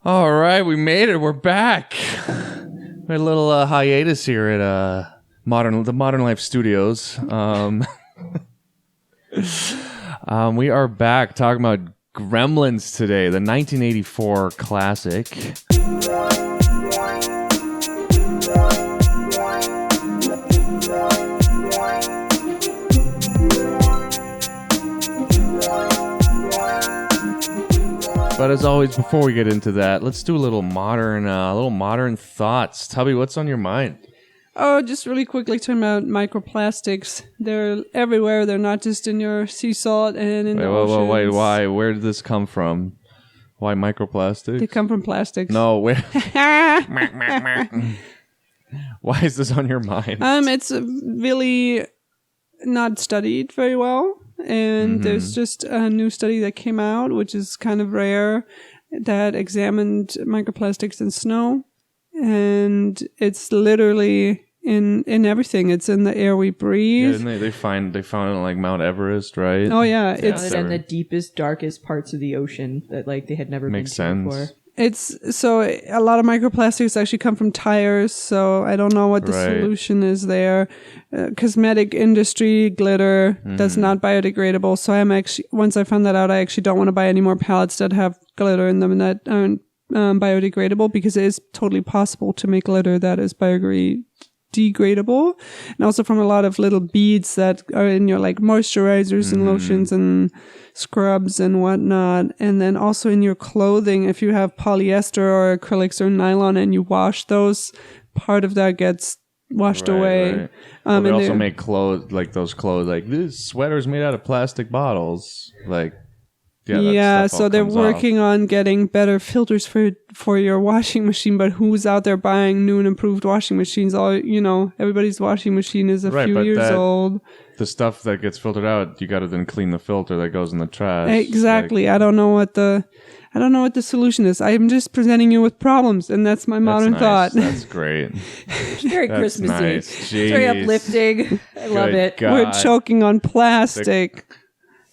All right, we made it. We're back. We had a little hiatus here at the Modern Life Studios. We are back talking about Gremlins today, the 1984 classic. But as always, before we get into that, let's do a little modern thoughts. Tubby, what's on your mind? Oh, just really quickly talking about microplastics. They're everywhere. They're not just in your sea salt and in the oceans. Wait, why? Where did this come from? Why microplastics? They come from plastics. No, where? Why is this on your mind? It's really not studied very well. And there's just a new study that came out, which is kind of rare, that examined microplastics in snow. And it's literally in everything. It's in the air we breathe. Yeah, they found it on like Mount Everest, right? Oh yeah, it's in the deepest, darkest parts of the ocean that like they had never been to before. It's so a lot of microplastics actually come from tires, so I don't know what the solution is there. Cosmetic industry, glitter, that's not biodegradable. So I'm actually, once I found that out, I actually don't want to buy any more palettes that have glitter in them and that aren't biodegradable, because it is totally possible to make glitter that is biodegradable. And also from a lot of little beads that are in your like moisturizers and lotions and scrubs and whatnot. And then also in your clothing, if you have polyester or acrylics or nylon and you wash those, part of that gets washed away. Right. Well, they also make clothes, like those clothes, like this sweater's made out of plastic bottles. Like, yeah, so they're working on getting better filters for your washing machine, but who's out there buying new and improved washing machines? Everybody's washing machine is a few years old. The stuff that gets filtered out, you got to then clean the filter that goes in the trash. Exactly. I don't know what the solution is. I'm just presenting you with problems, and that's my modern thought. That's great. Very Christmassy. Nice. Very uplifting. I love it. God. We're choking on plastic.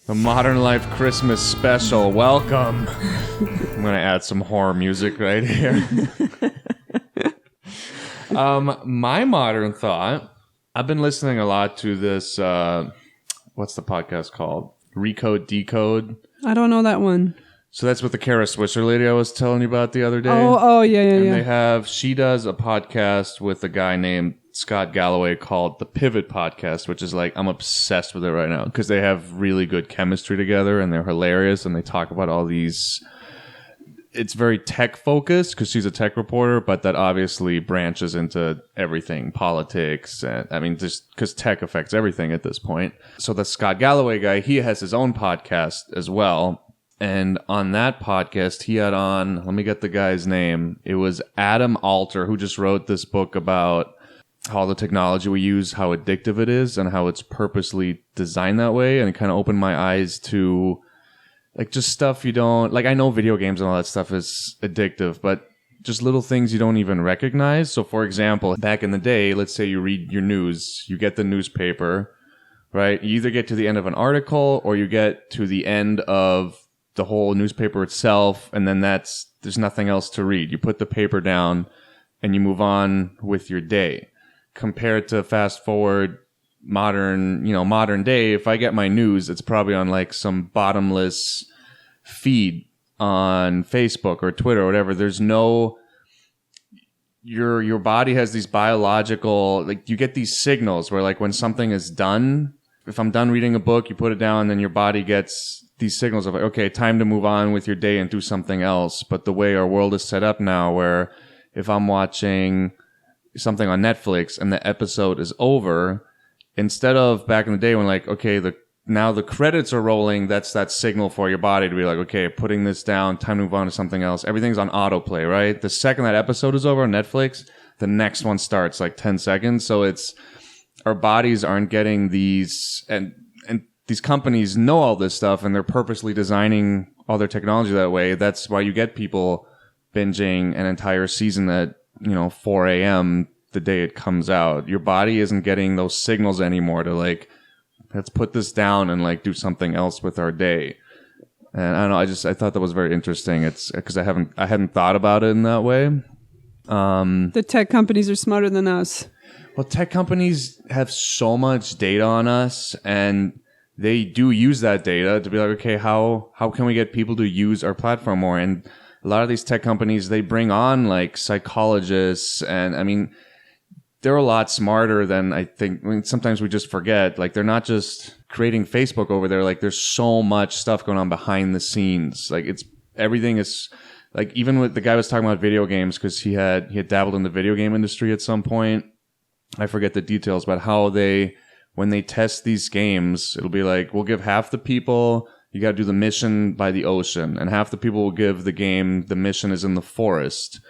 The Modern Life Christmas special. Welcome. I'm going to add some horror music right here. My modern thought, I've been listening a lot to this, what's the podcast called? Recode, Decode. I don't know that one. So that's with the Kara Swisser lady I was telling you about the other day. Oh, yeah. And she does a podcast with a guy named Scott Galloway called The Pivot Podcast, which is like, I'm obsessed with it right now because they have really good chemistry together and they're hilarious and they talk about all these. It's very tech focused because she's a tech reporter, but that obviously branches into everything, politics. And I mean, just because tech affects everything at this point. So the Scott Galloway guy, he has his own podcast as well. And on that podcast, he had on, let me get the guy's name. It was Adam Alter, who just wrote this book about how the technology we use, how addictive it is, and how it's purposely designed that way. And it kind of opened my eyes to like just stuff you don't, like I know video games and all that stuff is addictive, but just little things you don't even recognize. So for example, back in the day, let's say you read your news, you get the newspaper, right? You either get to the end of an article or you get to the end of the whole newspaper itself, and then there's nothing else to read. You put the paper down and you move on with your day. Compared to fast forward modern day, if I get my news, it's probably on like some bottomless feed on Facebook or Twitter or whatever. There's no, your body has these biological, like you get these signals where like when something is done, if I'm done reading a book, you put it down, then your body gets these signals of like, okay, time to move on with your day and do something else. But the way our world is set up now, where if I'm watching something on Netflix and the episode is over, instead of back in the day when like, okay, now the credits are rolling, that's that signal for your body to be like, okay, putting this down, time to move on to something else. Everything's on autoplay, right? The second that episode is over on Netflix, the next one starts like 10 seconds. So it's, our bodies aren't getting these, and these companies know all this stuff and they're purposely designing all their technology that way. That's why you get people binging an entire season at, 4 a.m. the day it comes out. Your body isn't getting those signals anymore to like, let's put this down and like do something else with our day. And I don't know, I thought that was very interesting. It's because I hadn't thought about it in that way. The tech companies are smarter than us. Well, tech companies have so much data on us, and they do use that data to be like, okay, how can we get people to use our platform more? And a lot of these tech companies, they bring on like psychologists, and I mean, they're a lot smarter than I think. I mean, sometimes we just forget. Like, they're not just creating Facebook over there. Like, there's so much stuff going on behind the scenes. Like, everything is like, even with the guy was talking about video games, because he had dabbled in the video game industry at some point. I forget the details, but how when they test these games, it'll be like, we'll give half the people, you got to do the mission by the ocean, and half the people will give the mission is in the forest.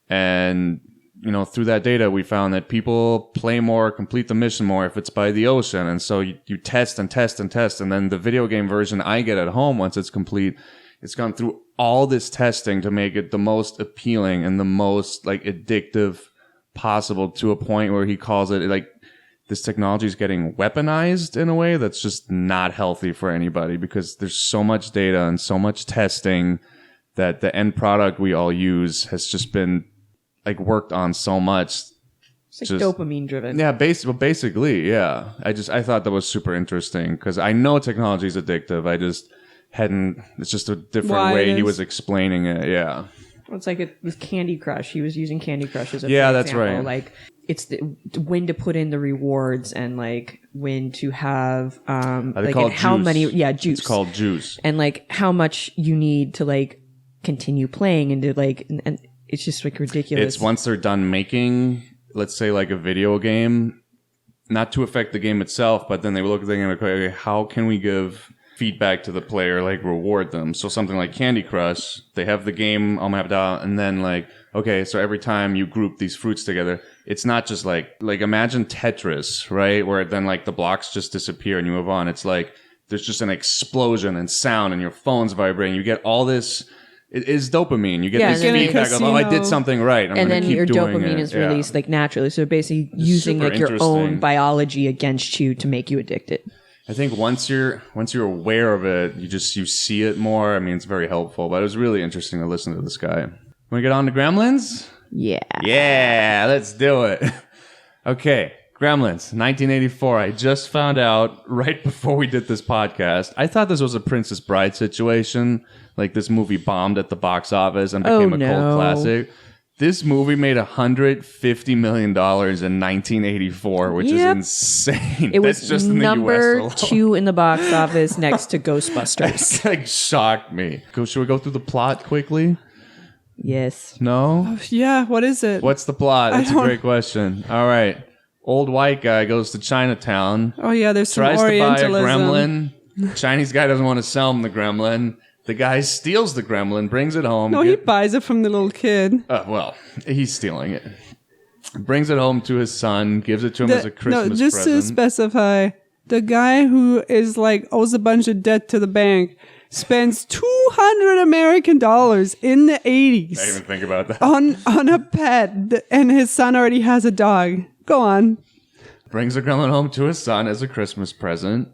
And, you know, through that data, we found that people play more, complete the mission more if it's by the ocean. And so you test and test and test. And then the video game version I get at home, once it's complete, it's gone through all this testing to make it the most appealing and the most like addictive possible, to a point where he calls it like, this technology is getting weaponized in a way that's just not healthy for anybody, because there's so much data and so much testing that the end product we all use has just been like worked on so much. It's like dopamine driven. Yeah, basically, yeah. I thought that was super interesting, because I know technology is addictive. I just hadn't. It's just a different way he was explaining it. Yeah. Well, it's like with Candy Crush. He was using Candy Crush as a that's example. right. Like, it's when to put in the rewards, and like when to have like, and how juice. many juice. It's called juice. And like how much you need to like continue playing, and to like and it's just like ridiculous. It's once they're done making, let's say like a video game, not to affect the game itself, but then they will look at the game and go, okay, how can we give feedback to the player, like reward them? So something like Candy Crush, they have the game all mapped out, and then like, okay, so every time you group these fruits together, it's not just like imagine Tetris, right? Where then like the blocks just disappear and you move on. It's like there's just an explosion and sound, and your phone's vibrating. You get all this. It is dopamine. You get this feedback of, I did something right. And then your dopamine is released like naturally. So basically using like your own biology against you to make you addicted. I think once you're aware of it, you see it more. I mean, it's very helpful, but it was really interesting to listen to this guy. Want to get on to Gremlins? Yeah. Yeah, let's do it. Okay, Gremlins, 1984. I just found out right before we did this podcast. I thought this was a Princess Bride situation. Like, this movie bombed at the box office and became a cult classic. This movie made $150 million in 1984, which is insane. It was just number 2 in the box office next to Ghostbusters. That like shocked me. Should we go through the plot quickly? Yes. No? Yeah, what is it? What's the plot? That's a great question. All right. Old white guy goes to Chinatown. Oh, yeah, there's some Tries Orientalism. to buy a gremlin. Chinese guy doesn't want to sell him the gremlin. The guy steals the gremlin, brings it home. No, he buys it from the little kid. Well, he's stealing it. Brings it home to his son, gives it to him as a Christmas present. No, just to specify, the guy who is like owes a bunch of debt to the bank spends $200 American in the 80s. I didn't even think about that. On a pet, and his son already has a dog. Go on. Brings the gremlin home to his son as a Christmas present.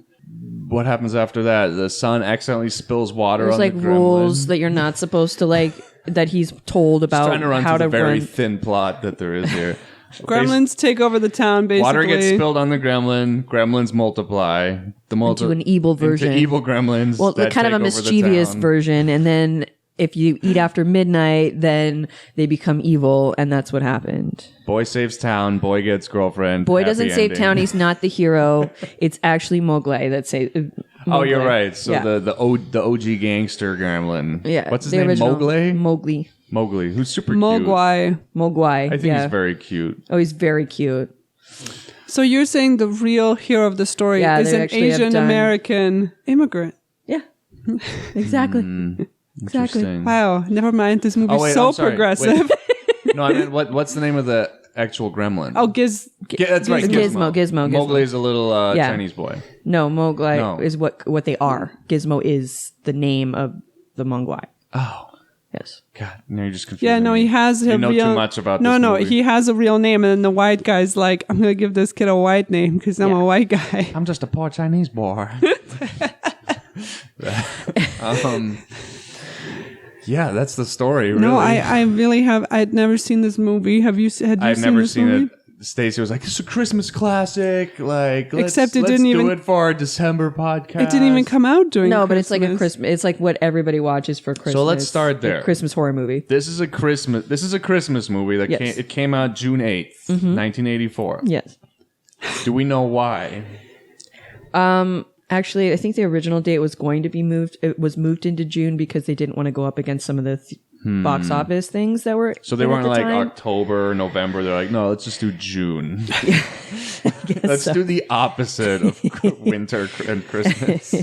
What happens after that? The son accidentally spills water on the gremlin. There's like rules that you're not supposed to like, that he's told about trying to run how through to the very run. thin plot that there is here. Gremlins take over the town, basically. Water gets spilled on the gremlin. Gremlins multiply. Into an evil version. Into evil gremlins. Well, kind of a mischievous version. And then if you eat after midnight, then they become evil. And that's what happened. Boy saves town. Boy gets girlfriend. Boy doesn't save town. He's not the hero. It's actually Mowgli that saves. Oh, you're right. So the OG gangster gremlin. Yeah. What's his name? Mowgli? Mowgli, who's super cute. Mowgli. I think he's very cute. Oh, he's very cute. So you're saying the real hero of the story is an Asian American immigrant? Yeah. Exactly. Exactly. Wow. Never mind. This movie's so progressive. No, I mean, what's the name of the actual gremlin? Oh, that's right. Gizmo. Mowgli is a little Chinese boy. No, Mowgli is what they are. Gizmo is the name of the Mongwai. Oh. Yes. God, no, you're just confusing Yeah, no, me. he has a you know real... too much about no, this No, movie. he has a real name, and then the white guy's like, I'm going to give this kid a white name because I'm a white guy. I'm just a poor Chinese boy. Yeah, that's the story. Really. No, I really have. I'd never seen this movie. Have you? Had you I've seen never this seen movie? it. Stacey was like, "It's a Christmas classic." Like, Except it let's didn't do even- it for our December podcast. It didn't even come out during. No, but it's like a Christmas. Christmas. It's like what everybody watches for Christmas. So let's start a there. Christmas horror movie. This is a Christmas movie that Yes. came out June 8th, 1984. Yes. Do we know why? Actually, I think the original date was going to be moved. It was moved into June because they didn't want to go up against some of the box office things that were. So they in at weren't the like time. October, November. They're like, no, let's just do June. Guess Let's so. do the opposite of winter and Christmas.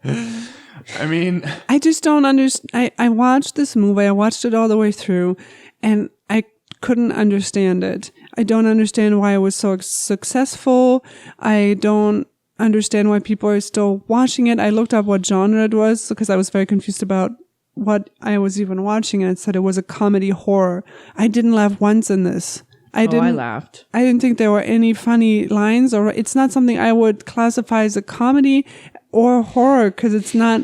I mean, I just don't understand. I watched this movie. I watched it all the way through, and I couldn't understand it. I don't understand why it was so successful. I don't understand why people are still watching it. I looked up what genre it was because I was very confused about what I was even watching, and it said it was a comedy horror. I didn't laugh once in this. I laughed. I didn't think there were any funny lines, or it's not something I would classify as a comedy or horror because it's not.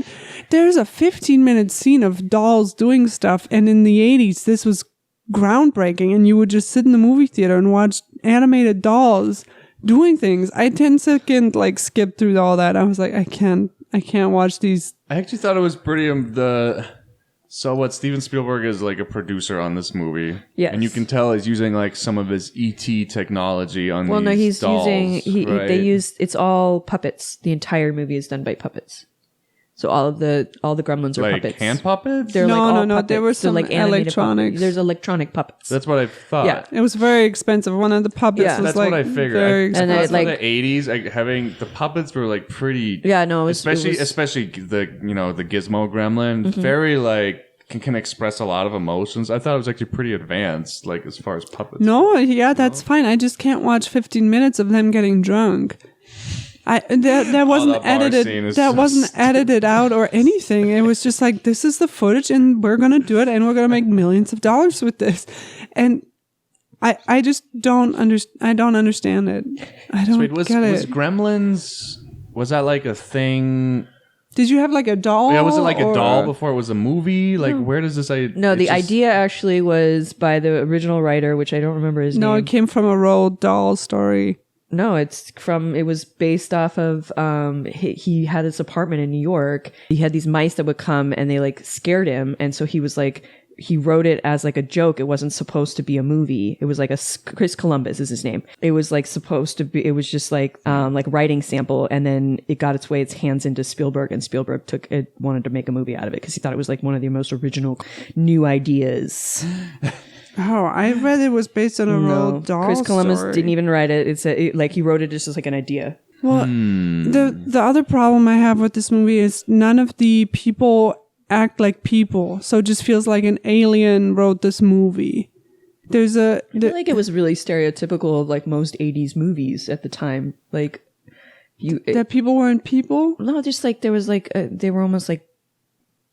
There's a 15-minute scene of dolls doing stuff, and in the 80s, this was groundbreaking, and you would just sit in the movie theater and watch animated dolls doing things. I 10-second skipped through all that. I was like, I can't watch these. I actually thought it was pretty So what Steven Spielberg is like a producer on this movie. Yes. And you can tell he's using like some of his ET technology on Well, these no, he's dolls, using. right? They use. It's all puppets. The entire movie is done by puppets. So all the Gremlins are like puppets. hand puppets? They're No, like all no, no, puppets. there were They're some animated electronics. puppets. There's electronic puppets. That's what I thought. Yeah. It was very expensive. One of the puppets Yeah. was That's like what I figured. very And expensive. it, That's the 80s, like having the puppets were like pretty. Yeah, no, it was, especially the the Gizmo Gremlin, Mm-hmm. very like can express a lot of emotions. I thought it was actually pretty advanced, like as far as puppets. No, yeah, that's fine. I just can't watch 15 minutes of them getting drunk. That wasn't that bar scene edited. is That so wasn't edited out or anything. It was just like, this is the footage, and we're gonna do it, and we're gonna make millions of dollars with this. And I just don't understand. I don't understand it. I don't Wait, was get it. Gremlins? Was that like a thing? Did you have like a doll? Yeah, was it like a or- doll before it was a movie? Like, where does this? No, the idea actually was by the original writer, which I don't remember his No, name. it came from a Roald Dahl story. No, it was based off of, he had this apartment in New York. He had these mice that would come and they like scared him. And so he was like, he wrote it as like a joke. It wasn't supposed to be a movie. It was like Chris Columbus is his name. It was like supposed to be, it was just like writing sample. And then it got its hands into Spielberg, and Spielberg wanted to make a movie out of it because he thought it was like one of the most original new ideas. Oh, I read it was based on a Roald Dahl Chris Columbus story. didn't even write it. He wrote it just as like an idea. Well, the other problem I have with this movie is none of the people act like people, so it just feels like an alien wrote this movie. I feel like it was really stereotypical of like most 80s movies at the time. Like that people weren't people. no, just like there was like they were almost like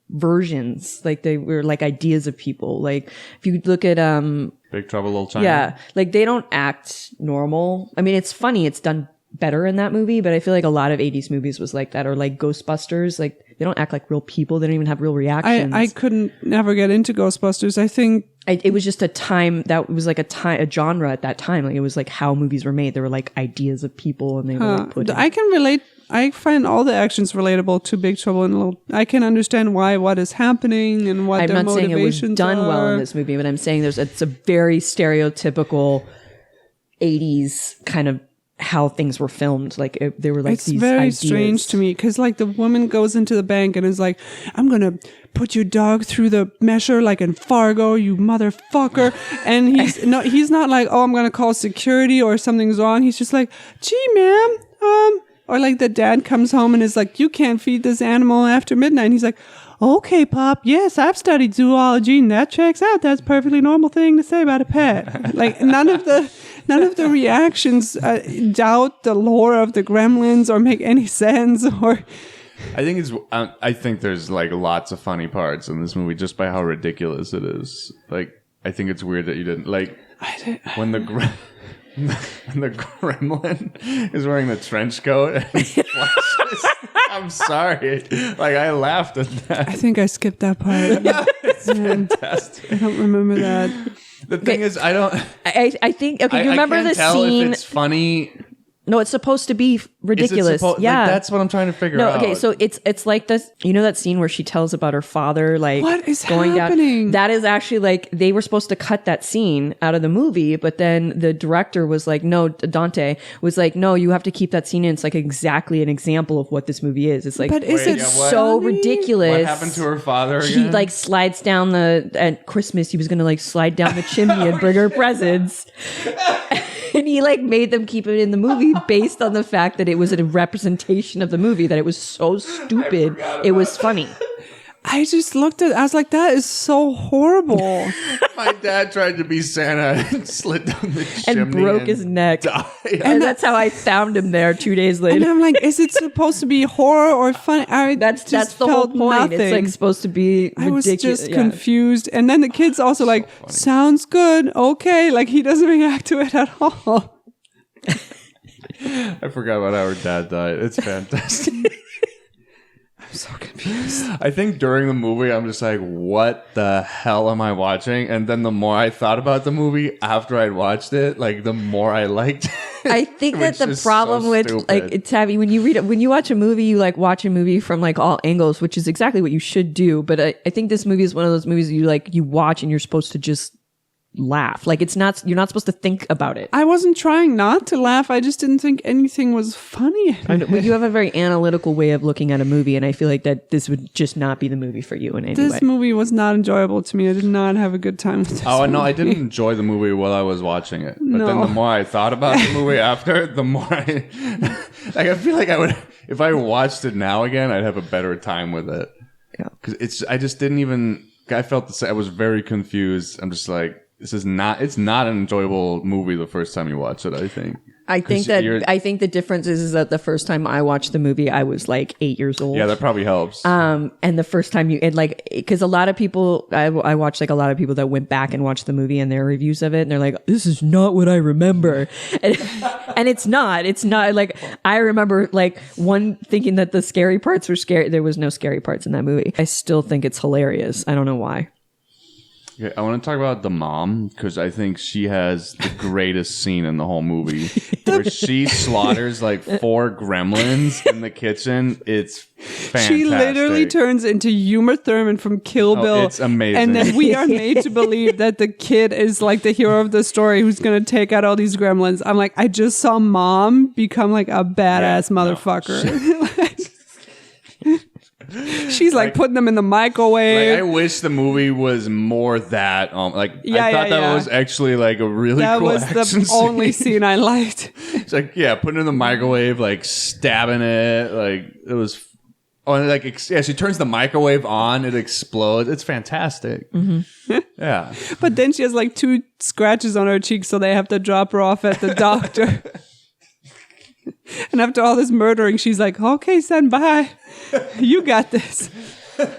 versions, like they were like ideas of people. Like if you look at Big Trouble Little China. yeah, like they don't act normal. I mean, it's funny, it's done better in that movie, but I feel like a lot of 80s movies was like that, or like Ghostbusters. Like they don't act like real people. They don't even have real reactions. I couldn't never get into Ghostbusters. I think It was just a time that was like a genre at that time. Like it was like how movies were made. There were like ideas of people, and they were like put in. I can relate. I find all the actions relatable to Big Trouble in Little. I can understand what is happening and what I'm their not saying it was motivations done are. well in this movie, but I'm saying it's a very stereotypical 80s kind of how things were filmed. Like they were like It's these very ideas. strange to me because like the woman goes into the bank and is like, I'm going to put your dog through the mesher like in Fargo, you motherfucker. And he's not like, oh, I'm going to call security or something's wrong. He's just like, gee, ma'am. Or like the dad comes home and is like, you can't feed this animal after midnight. And he's like, okay, Pop. Yes, I've studied zoology and that checks out. That's a perfectly normal thing to say about a pet. Like none of the reactions doubt the lore of the Gremlins or make any sense. Or I think there's like lots of funny parts in this movie just by how ridiculous it is. Like I think it's weird that you didn't like when the Gremlin is wearing the trench coat and he flashes. I'm sorry. Like, I laughed at that. I think I skipped that part. It's fantastic. I don't remember that. The thing is, I don't. I think, okay, you I remember can't the tell scene? if it's funny. No, it's supposed to be ridiculous. Yeah, like, that's what I'm trying to figure out. Okay, so it's like this. You know that scene where she tells about her father, like What is going happening? down. That is actually like they were supposed to cut that scene out of the movie, but then the director was like, no, Dante was like, no, you have to keep that scene in. It's like exactly an example of what this movie is. It's like, But is it so funny? ridiculous? What happened to her father again? He like slides down at Christmas. He was gonna like slide down the chimney and bring her presents. And he like made them keep it in the movie based on the fact that it was a representation of the movie, that it was so stupid. It was funny. I just looked at it. I was like, that is so horrible. My dad tried to be Santa and slid down the chimney And broke his neck. died. And that's how I found him there 2 days And later. I'm like, is it supposed to be horror or funny? That's the whole point. It's like supposed to be ridiculous. I was just confused. And then the kid's also like, sounds good. Okay. Like he doesn't react to it at all. I forgot about how her dad died. It's fantastic. I'm so confused. I think during the movie, I'm just like, what the hell am I watching? And then the more I thought about the movie after I'd watched it, like the more I liked it. I think that Which the is problem so with stupid. like it's heavy when you watch a movie, you like watch a movie from like all angles, which is exactly what you should do. But I think this movie is one of those movies you watch and you're supposed to just laugh. Like you're not supposed to think about it. I wasn't trying not to laugh. I just didn't think anything was funny. But you have a very analytical way of looking at a movie, and I feel like that this would just not be the movie for you in any way. This movie was not enjoyable to me. I did not have a good time with this Oh, no, I movie. didn't enjoy the movie while I was watching it. But then No. the more I thought about the movie after, the more I... like, I feel like I would... If I watched it now again, I'd have a better time with it. Yeah. Because I just didn't even... I felt the same. I was very confused. I'm just like... It's not an enjoyable movie the first time you watch it, I think. I think the difference is that the first time I watched the movie, I was like 8 years old. Yeah, that probably helps. And the first time because a lot of people, I watched like a lot of people that went back and watched the movie and their reviews of it, and they're like, this is not what I remember. And it's not like, I remember like one thinking that the scary parts were scary. There was no scary parts in that movie. I still think it's hilarious. I don't know why. Okay, I want to talk about the mom because I think she has the greatest scene in the whole movie where she slaughters like 4 gremlins in the kitchen. It's fantastic. She literally turns into Uma Thurman from Kill Bill. It's amazing. And then we are made to believe that the kid is like the hero of the story who's going to take out all these gremlins. I'm like, I just saw mom become like a badass motherfucker. She's like putting them in the microwave. Like, I wish the movie was more that. I thought Yeah. that was actually like a really that cool was action the only scene I liked. It's like, yeah, putting it in the microwave, like stabbing it. Like it was. Oh, and like she turns the microwave on, it explodes. It's fantastic. Mm-hmm. Yeah. But then she has like 2 scratches on her cheek, so they have to drop her off at the doctor. And after all this murdering, she's like, okay, son, bye. You got this. But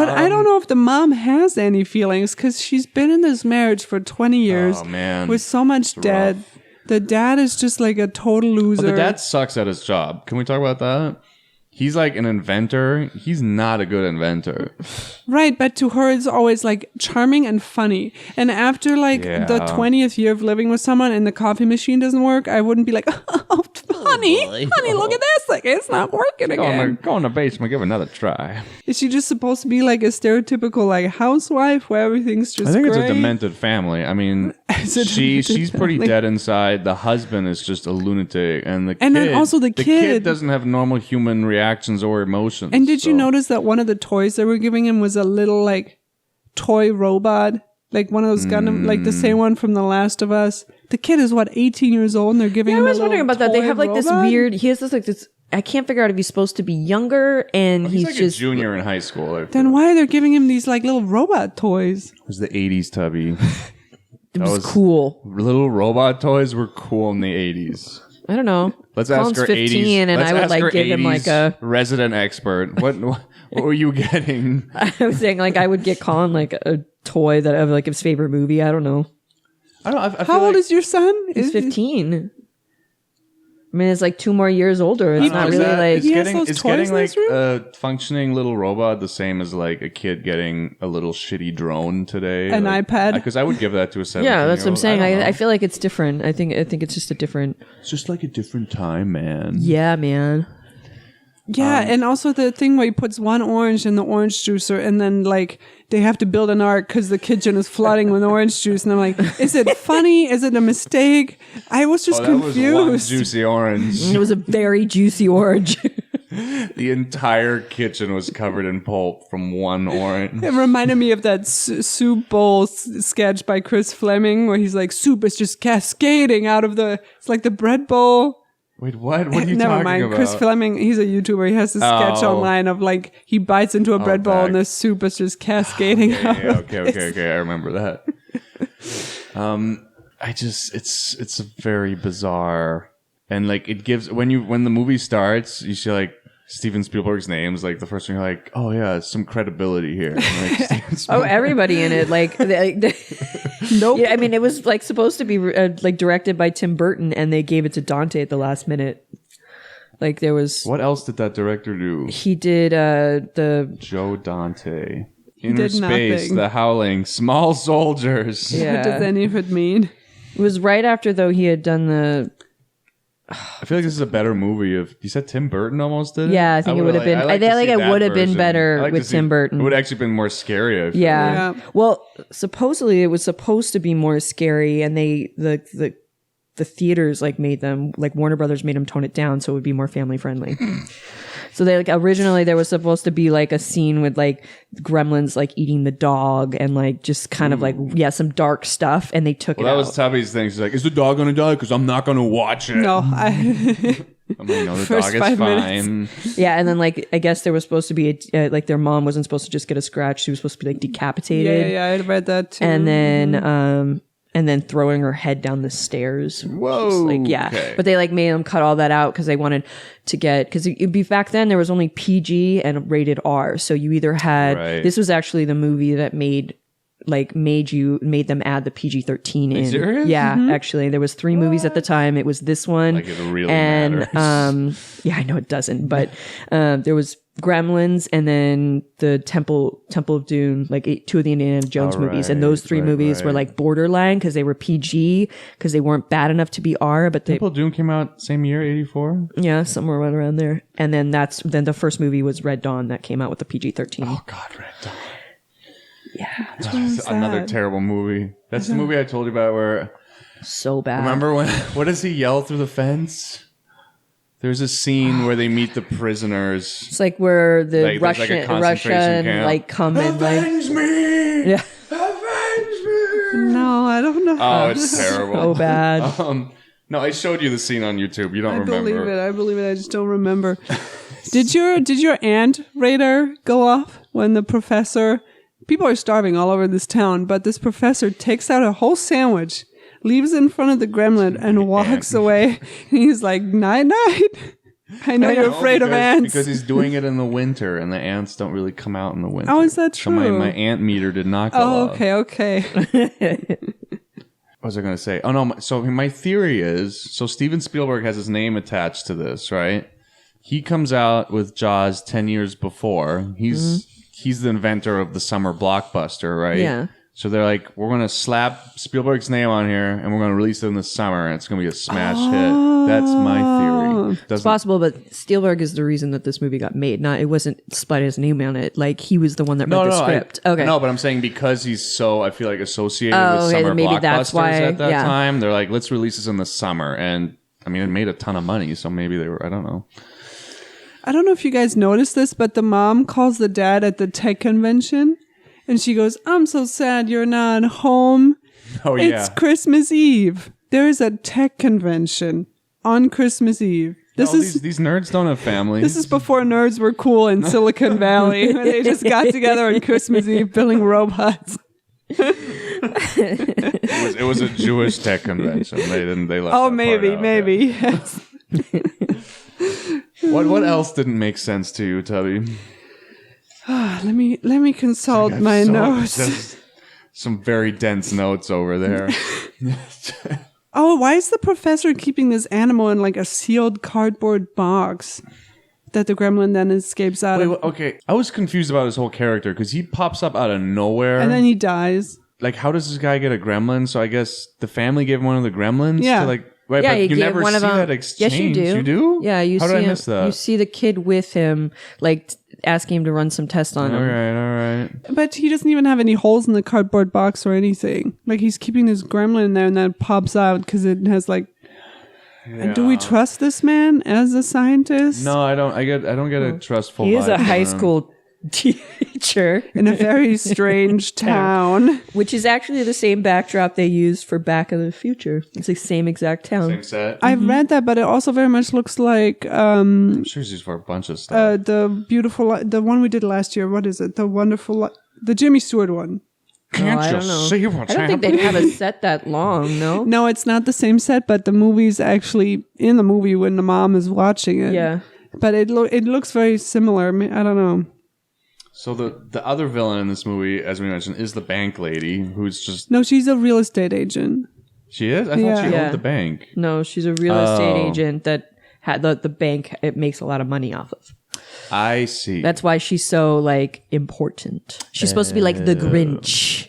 I don't know if the mom has any feelings because she's been in this marriage for 20 years Oh, man. with so much debt. rough. The dad is just like a total loser. But the dad sucks at his job. Can we talk about that? He's like an inventor. He's not a good inventor. Right, but to her it's always like charming and funny. And after like Yeah. the 20th year of living with someone and the coffee machine doesn't work, I wouldn't be like, oh, honey, look at this. Like, it's not working again. Go in the basement, give it another try. Is she just supposed to be like a stereotypical like housewife where everything's just I think great? it's a demented family. I mean, It's a demented she's pretty family. dead inside. The husband is just a lunatic, and the And kid, then also the kid- doesn't have normal human reactions or emotions. And did you so- notice that one of the toys they were giving him was a little like toy robot? Like one of those Gundam, like the same one from The Last of Us. The kid is what, 18 years old, and they're giving Yeah, I him a was wondering little about that. They toy have like this robot? weird. He has this. I can't figure out if he's supposed to be younger and He's he's like just a junior in high school. I feel. Then why are they giving him these like little robot toys? It was the 80s, Tubby. it was was- cool. Little robot toys were cool in the 80s. I don't know. Let's Colin's ask our 15 80s. and let's I would ask like our give him 80s like a. resident expert. What were you getting? I was saying like I would get Colin like a toy that of like his favorite movie. I don't know. I don't. I feel How old like is your son? He's 15. I mean, it's like 2 more years older. It's not really like it's He has getting those it's toys getting in like his room? a functioning little robot, the same as like a kid getting a little shitty drone today, An iPad. Because I would give that to a 17-year-old. yeah. That's what I'm saying. I I feel like it's different. I think it's just a different. it's just like a different time, man. Yeah, man. Yeah, and also the thing where he puts one orange in the orange juicer, and then like they have to build an ark because the kitchen is flooding with orange juice, and I'm like, is it funny? Is it a mistake? I was just That confused. was one juicy orange. It was a very juicy orange. The entire kitchen was covered in pulp from one orange. It reminded me of that soup bowl sketch by Chris Fleming, where he's like, soup is just cascading out of it's like the bread bowl. Wait, what? What are you Never talking mind. about? Chris Fleming, he's a YouTuber. He has this sketch Oh. online of like he bites into a bread bowl and the soup is just cascading out. Yeah, okay. I remember that. It's a very bizarre, and like it gives when the movie starts, you see like Steven Spielberg's name is like the first thing you're like, oh yeah, some credibility here. Like, Steven Spielberg. Everybody in it, like, nope. Yeah, I mean, it was like supposed to be like directed by Tim Burton, and they gave it to Dante at the last minute. Like there was. What else did that director do? He did the. Joe Dante. Inner did Space, nothing. The Howling, Small Soldiers. Yeah. What does any of it mean? It was right after though he had done the. I feel like this is a better movie. If you said Tim Burton almost did it. Yeah, I think it would have been. I feel like it would have been better with Tim Burton. It would actually been more scary. I feel. Yeah. Yeah. Well, supposedly it was supposed to be more scary, and the theaters like made them, like Warner Brothers made them tone it down so it would be more family friendly. So they like originally there was supposed to be like a scene with like gremlins like eating the dog and like just kind of like some dark stuff, and they took Well, it that out. was Tubby's thing. She's like, "Is the dog gonna die? Because I'm not gonna watch it." No, I'm like, "No, the First dog is 5 fine." Yeah, and then like I guess there was supposed to be like their mom wasn't supposed to just get a scratch; she was supposed to be like decapitated. yeah, I read that too. And then throwing her head down the stairs. Whoa. Just, like, yeah. Okay. But they like made them cut all that out because they wanted to get, because it'd be back then there was only PG and rated R. So you either had, Right. this was actually the movie that made them add the PG-13 in. serious? Yeah, actually. There was 3 movies at the time. It was this one. Like it really and, matters. yeah, I know it doesn't, but there was Gremlins and then the Temple of Doom, like 2 of the Indiana Jones movies. And those 3 movies were like borderline because they were PG, because they weren't bad enough to be R, but they, Temple of Doom came out same year, 84. yeah, somewhere right around there. And then then the first movie was Red Dawn that came out with the PG-13. Oh God, Red Dawn. Yeah, Another terrible movie. That's the movie I told you about where. so bad. Remember when? What does he yell through the fence? There's a scene where they meet the prisoners. It's like where the Like, there's like a concentration Russian camp. like come and like, Avenge me! yeah, Avenge me! no, I don't know. Oh, it's terrible. so bad. No, I showed you the scene on YouTube. You don't I remember. believe it. I just don't remember. Did your ant radar go off when the professor? People are starving all over this town, but this professor takes out a whole sandwich, leaves it in front of the gremlin, and walks away. And he's like, "Night, night." I know you're afraid of ants. Because he's doing it in the winter, and the ants don't really come out in the winter. Oh, is that So my true? ant meter did not go Oh, off. okay. What was I going to say? Oh, no. So my theory is, so Steven Spielberg has his name attached to this, right? He comes out with Jaws 10 years before. He's the inventor of the summer blockbuster, right? Yeah. So they're like, we're going to slap Spielberg's name on here, and we're going to release it in the summer, and it's going to be a smash hit. That's my theory. It's possible, but Spielberg is the reason that this movie got made. It wasn't Spud his name on it. Like he was the one that read the script. Okay. No, but I'm saying because he's so, I feel like, associated with okay, summer then maybe that's blockbusters why, at that yeah. time. They're like, let's release this in the summer. And I mean, it made a ton of money, so maybe they were, I don't know. I don't know if you guys noticed this, but the mom calls the dad at the tech convention, and she goes, "I'm so sad you're not home. Oh, It's Christmas Eve. There is a tech convention on Christmas Eve." These nerds don't have families. This is before nerds were cool in Silicon Valley. When they just got together on Christmas Eve building robots. It was a Jewish tech convention. They left. Oh, that maybe, part out, maybe. Yes. yeah. What else didn't make sense to you, Tubby? Let me consult my notes. There's some very dense notes over there. Oh, why is the professor keeping this animal in like a sealed cardboard box that the gremlin then escapes out of? Okay. I was confused about his whole character because he pops up out of nowhere. And then he dies. Like, how does this guy get a gremlin? So I guess the family gave him one of the gremlins? Yeah. To like, right, Yeah, but you you gave never one see of them. that exchange. Yes, you do. You do? Yeah, you How see did I him, miss that? You see the kid with him, like asking him to run some tests on All him. right. But he doesn't even have any holes in the cardboard box or anything. Like he's keeping this gremlin in there and then it pops out because it has like... And do we trust this man as a scientist? No, I don't. I don't get a trustful. He is vibe a from high him. school teacher, In a very strange town. which is actually the same backdrop they used for Back of the Future. It's the same exact town. Same set. I've read that, but it also very much looks like I'm sure it's used for a bunch of stuff. the one we did last year. What is it? The Jimmy Stewart one. Can't I you don't know. see what's I don't think they'd have a set that long, no? No, it's not the same set, but the movie's actually in the movie when the mom is watching it. Yeah. But it looks very similar. I don't know. So the other villain in this movie, as we mentioned, is the bank lady, who's just... No, she's a real estate agent. She is? I thought she Yeah. owned the bank. No, she's a real estate agent that had the bank it makes a lot of money off of. I see. That's why she's so like important. She's supposed to be like the Grinch.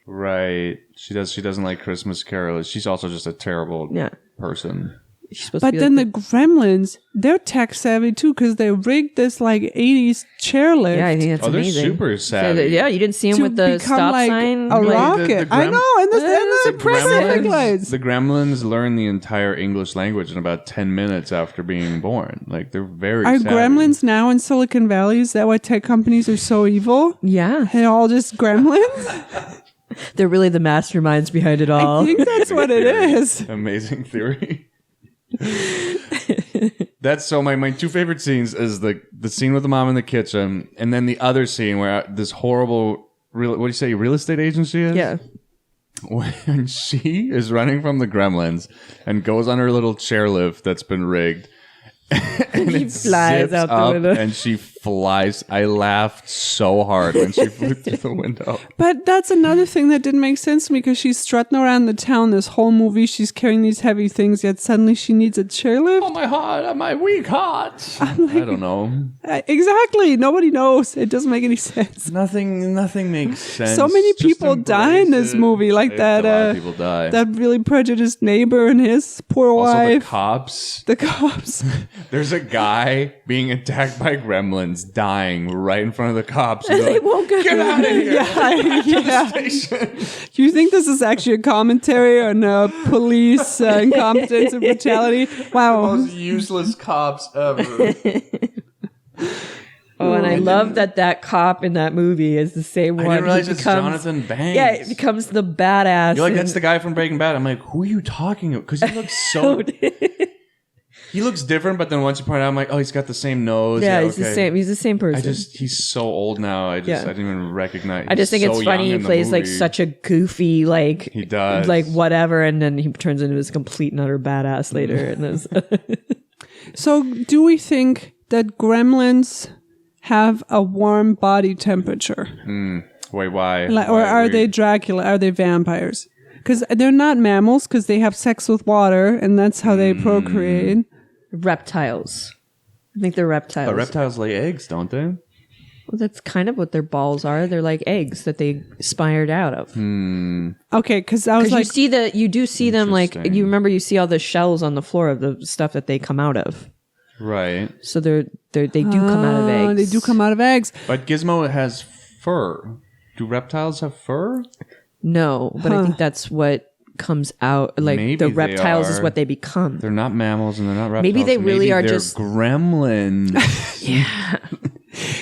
Right. She doesn't like Christmas carols. She's also just a terrible person. She's supposed But to be then like the Gremlins, they're tech savvy too because they rigged this like 80s chairlift. yeah, I think that's Oh, they're amazing. super So savvy. yeah, you didn't see him to with the become stop like sign. a like- rocket. I know, and the Pacific lights. The Gremlins learn the entire English language in about 10 minutes after being born. Like, they're very Are savvy. Gremlins now in Silicon Valley? Is that why tech companies are so evil? Yeah, They're all just gremlins? they're really the masterminds behind it all. I think that's what it is. Amazing theory. That's so my two favorite scenes is the scene with the mom in the kitchen, and then the other scene where this horrible what do you say real estate agency is? Yeah. When she is running from the Gremlins and goes on her little chairlift that's been rigged. And He it flies zips out the up window. and she flies. I laughed so hard when she flew through the window. But that's another thing that didn't make sense to me because she's strutting around the town this whole movie. She's carrying these heavy things, yet suddenly she needs a chairlift. Oh, my heart, my weak heart. I don't know. Exactly. Nobody knows. It doesn't make any sense. Nothing makes sense. So many Just people die in embrace this it. movie, like A that. lot of people die. That really prejudiced neighbor and his poor Also, the wife. cops. The cops. There's a guy being attacked by gremlins, dying right in front of the cops. And They won't go. Get out of here! yeah. Station. Do you think this is actually a commentary on police incompetence and brutality? Wow. Most useless cops ever. Oh, and I love that cop in that movie is the same I one. didn't realize He it's becomes- Jonathan Banks. Yeah, it becomes the badass. You're like, in- that's the guy from Breaking Bad. I'm like, who are you talking about? Because he looks so... He looks different, but then once you point out, I'm like, oh, he's got the same nose. yeah, he's okay. the same. He's the same person. He's so old now. I Yeah. didn't even recognize. I just think he's it's so funny young he in the plays like movie. such a goofy like He does. like whatever, and then he turns into this complete and utter badass later. And this, So, do we think that gremlins have a warm body temperature? Wait, why? Or are they Dracula? Are they vampires? Because they're not mammals because they have sex with water and that's how they procreate. reptiles. I think they're reptiles. But reptiles lay eggs, don't they? Well, that's kind of what their balls are. They're like eggs that they spired out of. Okay, because I was Because like, you do see them like Interesting. you remember you see all the shells on the floor of the stuff that they come out of. Right. So they do come out of eggs. they do come out of eggs. But Gizmo has fur. Do reptiles have fur? No, but I think that's what comes out. Like Maybe the they reptiles is are. what they become. They're not mammals and they're not reptiles. Maybe they really are they're just- gremlins.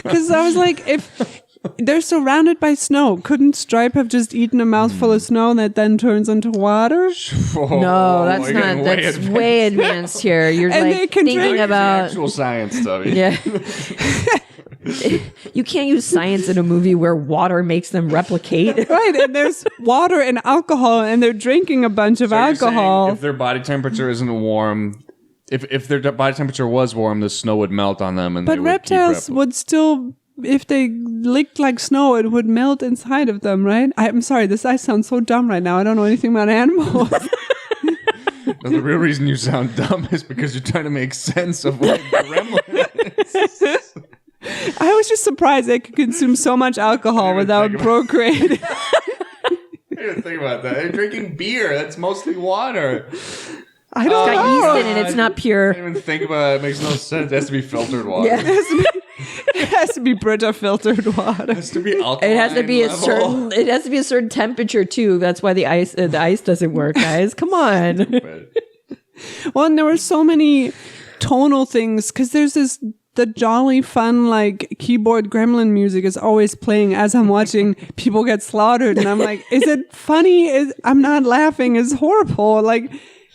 Because I was like, if they're surrounded by snow, couldn't Stripe have just eaten a mouthful of snow that then turns into water? No, that's we're not. getting That's advanced. way advanced here. You're And they like can thinking drink- about. actual science stuff. Yeah. You can't use science in a movie where water makes them replicate. Right, and there's water and alcohol, and they're drinking a bunch of So you're saying alcohol. if their body temperature isn't warm, if their body temperature was warm, the snow would melt on them, and But they would reptiles keep would still, if they licked like snow, it would melt inside of them, right? I'm sorry, I sound so dumb right now. I don't know anything about animals. The real reason you sound dumb is because you're trying to make sense of what Gremlin is. I was just surprised they could consume so much alcohol without procreating. I didn't think about that. They're drinking beer. That's mostly water. I don't It's got know. yeast in it. It's not pure. I didn't even think about it. It makes no sense. It has to be filtered water. Yeah. It has to be Brita filtered water. It has to be alkaline It has to be level. It has to be a certain temperature too. That's why the ice doesn't work, guys. Come on. Well, and there were so many tonal things because there's the jolly fun like keyboard gremlin music is always playing as I'm watching people get slaughtered, and I'm like, is it funny? I'm not laughing. It's horrible. Like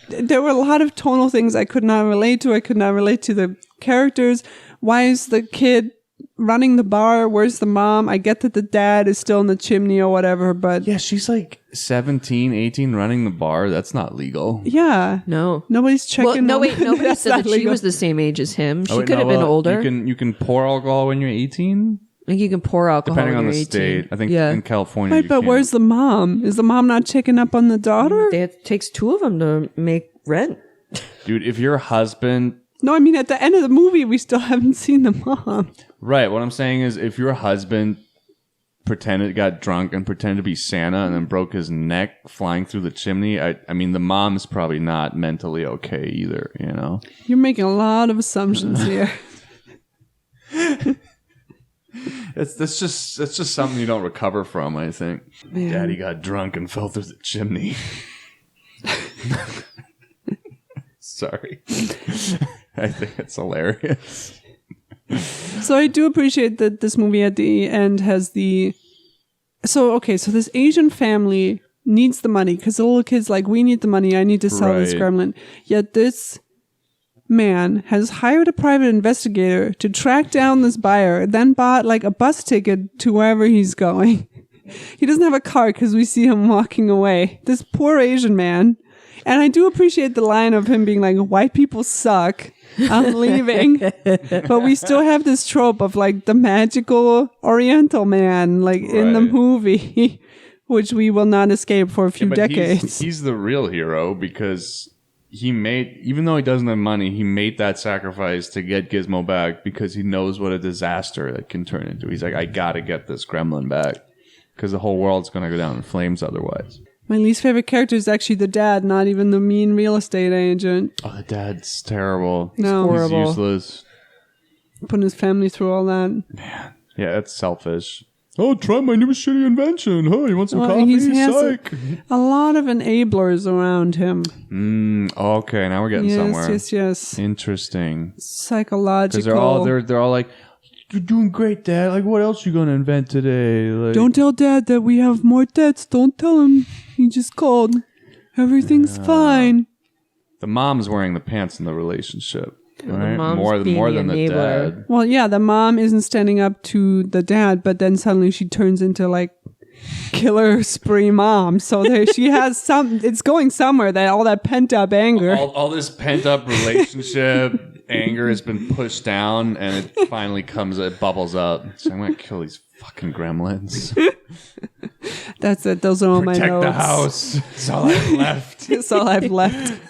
there were a lot of tonal things I could not relate to. I could not relate to the characters. Why is the kid running the bar? Where's the mom? I get that the dad is still in the chimney or whatever, but Yeah, she's like 17, 18 running the bar. That's not legal. yeah, No. nobody's checking. Well, no, on- wait. Nobody That's said not that she legal. was the same age as him. She Oh, wait, could no, have been well, older. You can pour alcohol when you're 18, I think you can pour alcohol depending when on you're the 18. state. I think Yeah. in California. Right, you but can't. where's the mom? Is the mom not checking up on the daughter? It takes two of them to make rent. Dude, if your husband... No, I mean at the end of the movie, we still haven't seen the mom. Right, what I'm saying is if your husband got drunk and pretended to be Santa and then broke his neck flying through the chimney, I mean, the mom's probably not mentally okay either, you know? You're making a lot of assumptions here. That's just something you don't recover from, I think. Man. Daddy got drunk and fell through the chimney. Sorry. I think it's hilarious. So I do appreciate that this movie at the end has so this Asian family needs the money because the little kid's like, we need the money. I need to sell this Right. gremlin. Yet this man has hired a private investigator to track down this buyer, then bought like a bus ticket to wherever he's going. He doesn't have a car because we see him walking away. This poor Asian man. And I do appreciate the line of him being like, white people suck. I'm leaving. But we still have this trope of like the magical Oriental man, like in the Right. movie, which we will not escape for a few But decades. he's the real hero because even though he doesn't have money, he made that sacrifice to get Gizmo back because he knows what a disaster that can turn into. He's like, I gotta get this gremlin back because the whole world's gonna go down in flames otherwise. My least favorite character is actually the dad, not even the mean real estate agent. Oh, the dad's terrible. No. He's Horrible. useless. Putting his family through all that. Yeah, that's selfish. Oh, try my new shitty invention. Oh, you want some Well, coffee? he has Psych. a lot of enablers around him. Okay, now we're getting somewhere. Yes. Interesting. Psychological. Because they're all like, you're doing great, Dad. Like, what else you gonna invent today? Like, Don't tell Dad that we have more debts. Don't tell him. He just called. Everything's fine. the mom's wearing the pants in the relationship, right? mom's More being than the the enabler. dad. Well, yeah, the mom isn't standing up to the dad, but then suddenly she turns into like killer spree mom. So there she has it's going somewhere, that all that pent up anger. All this pent up relationship anger has been pushed down, and it finally it bubbles up. So I'm gonna kill these fucking gremlins. That's it. Those are all my Protect notes. the house. That's all I've left. That's all I've left.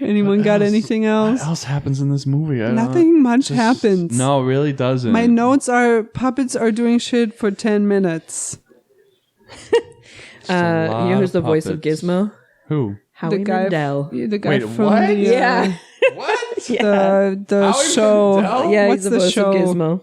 Anyone got anything else? What else happens in this movie? I don't know. Nothing much happens. No, it really doesn't. My notes are puppets are doing shit for 10 minutes. Just a lot You know who's the voice of puppets. Gizmo? Who? Howie Mandel. The guy Wait, from what? the Yeah. What? the Howie show. Mandel? Yeah, What's he's the voice show? of Gizmo.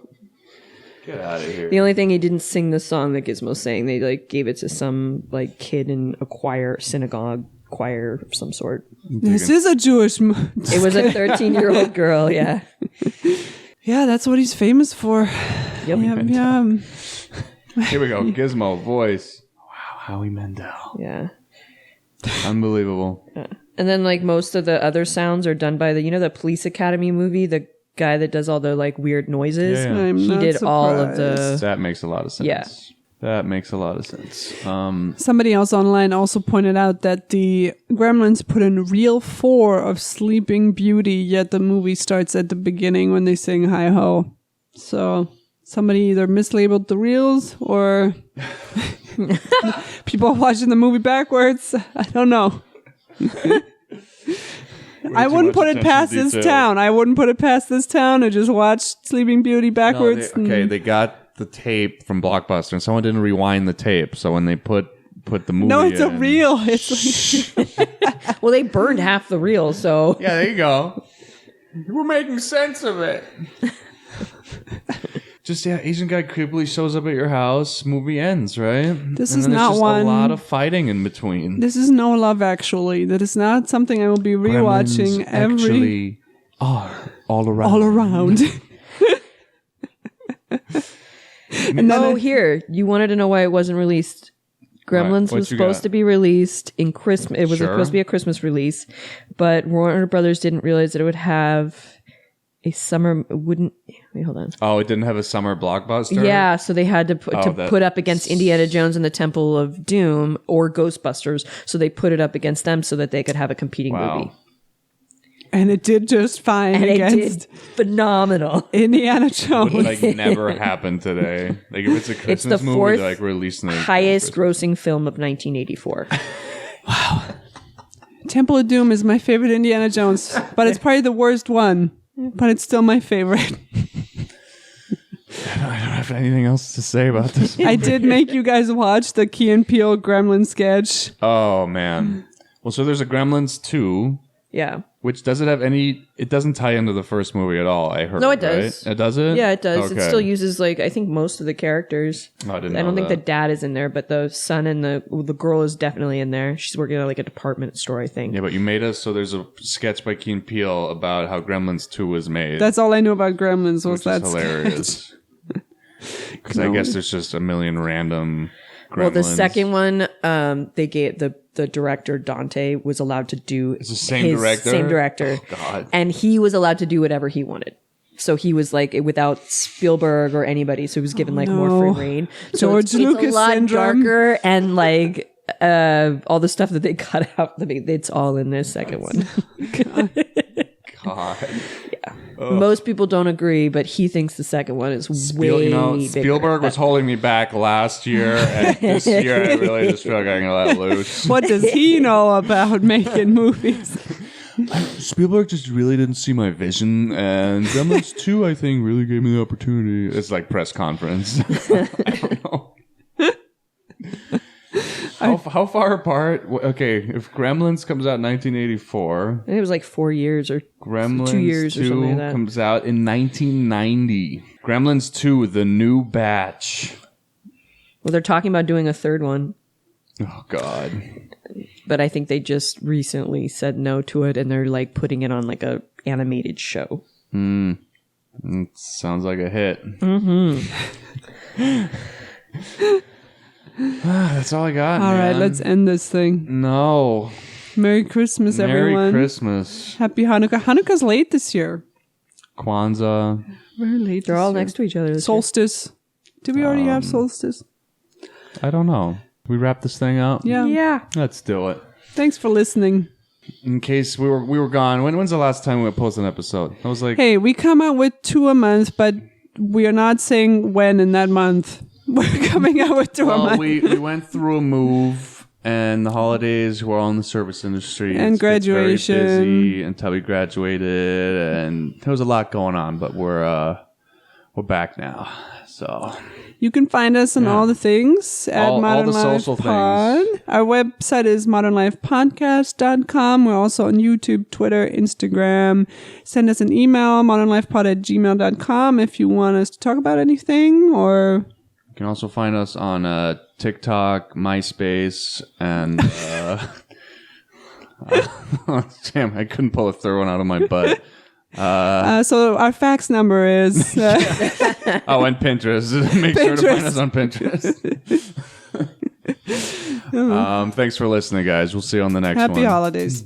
Get out of here. The only thing he didn't sing the song that Gizmo sang. They like gave it to some like kid in a synagogue choir of some sort. This is a Jewish movie. It was a 13-year-old girl. Yeah. Yeah, that's what he's famous for. Yep. Yeah. Here we go. Gizmo voice. Wow, Howie Mandel. Yeah. Unbelievable. And then like most of the other sounds are done by the Police Academy movie, the guy that does all the like weird noises. Yeah, yeah. I'm He not did all of surprised. the That makes a lot of sense. Yeah. That makes a lot of sense. Somebody else online also pointed out that the Gremlins put in reel 4 of Sleeping Beauty, yet the movie starts at the beginning when they sing Hi Ho. So somebody either mislabeled the reels or people are watching the movie backwards. I don't know. I wouldn't put it past this town. I wouldn't put it past this town to just watch Sleeping Beauty backwards. No, they got the tape from Blockbuster, and someone didn't rewind the tape. So when they put the movie, no, it's a reel. It's like well, they burned half the reel, so yeah, there you go. We're making sense of it. Just Asian guy creepily shows up at your house. Movie ends, right? This and is then not just one. A lot of fighting in between. This is no Love Actually. That is not something I will be rewatching actually are all around. All around. And then here, you wanted to know why it wasn't released. Gremlins was supposed to be released in Christmas. It was supposed to be a Christmas release, but Warner Brothers didn't realize that it would have a summer. Wait, hold on. Oh, it didn't have a summer blockbuster? Yeah, so they had to put up against Indiana Jones and the Temple of Doom or Ghostbusters. So they put it up against them so that they could have a competing movie. And it did just fine against phenomenal Indiana Jones. Would like never happen today. Like if it's a Christmas it's the movie, fourth they're like releasing the highest grossing film of 1984. Wow. Temple of Doom is my favorite Indiana Jones, but it's probably the worst one. But it's still my favorite. I don't have anything else to say about this. I did make you guys watch the Key and Peele Gremlin sketch. Oh man. Well, so there's a Gremlins 2. Yeah. Which does it have any? It doesn't tie into the first movie at all. I heard. No, it does. Right? It does it. Yeah, it does. Okay. It still uses I think most of the characters. Oh, I don't think the dad is in there, but the son and the girl is definitely in there. She's working at like a department store, I think. Yeah, but you made us so there's a sketch by Key and Peele about how Gremlins 2 was made. That's all I knew about Gremlins was that hilarious. Because I guess there's just a million random Gremlins. Well, the second one, they gave the director Dante was allowed to do it's the same director. Same director. Oh, God. And he was allowed to do whatever he wanted. So he was like without Spielberg or anybody. So he was given more free reign. So George Lucas it's a lot syndrome. darker and like all the stuff that they cut out. It's all in this second one. God. Yeah. Ugh. Most people don't agree, but he thinks the second one is way bigger. Spielberg was holding me back last year, and this year I really just feel like I'm gonna let loose. What does he know about making movies? Spielberg just really didn't see my vision, and Gremlins 2, I think, really gave me the opportunity. It's like press conference. I don't know. How far apart? Okay, if Gremlins comes out in 1984, I think it was like 4 years or Gremlins 2 years 2 or something like that. Comes out in 1990. Gremlins 2, the new batch. Well, they're talking about doing a third one. Oh God! But I think they just recently said no to it, and they're like putting it on like a animated show. It sounds like a hit. That's all I got. All right, man. let's end this thing. No. Merry Christmas, everyone. Merry Christmas. Happy Hanukkah. Hanukkah's late this year. Kwanzaa. Very late. They're all next to each other. Solstice. Did we already have solstice? I don't know. We wrap this thing up? Yeah. Let's do it. Thanks for listening. In case we were gone. When's the last time we posted an episode? I was like, hey, we come out with 2 a month, but we are not saying when in that month. We're coming out with 2 a month. we went through a move, and the holidays. We're all in the service industry, and It's graduation, very busy, and Tubby graduated, and there was a lot going on. But we're back now, so. You can find us on all the things at all the ModernLife social Pod. things. Our website is modernlifepodcast.com. We're also on YouTube, Twitter, Instagram. Send us an email, modernlifepod@gmail.com if you want us to talk about anything. Or You can also find us on TikTok, MySpace, and damn, I couldn't pull a third one out of my butt. so our fax number is and Pinterest. Make sure to find us on Pinterest. Thanks for listening, guys. We'll see you on the next one. Happy holidays.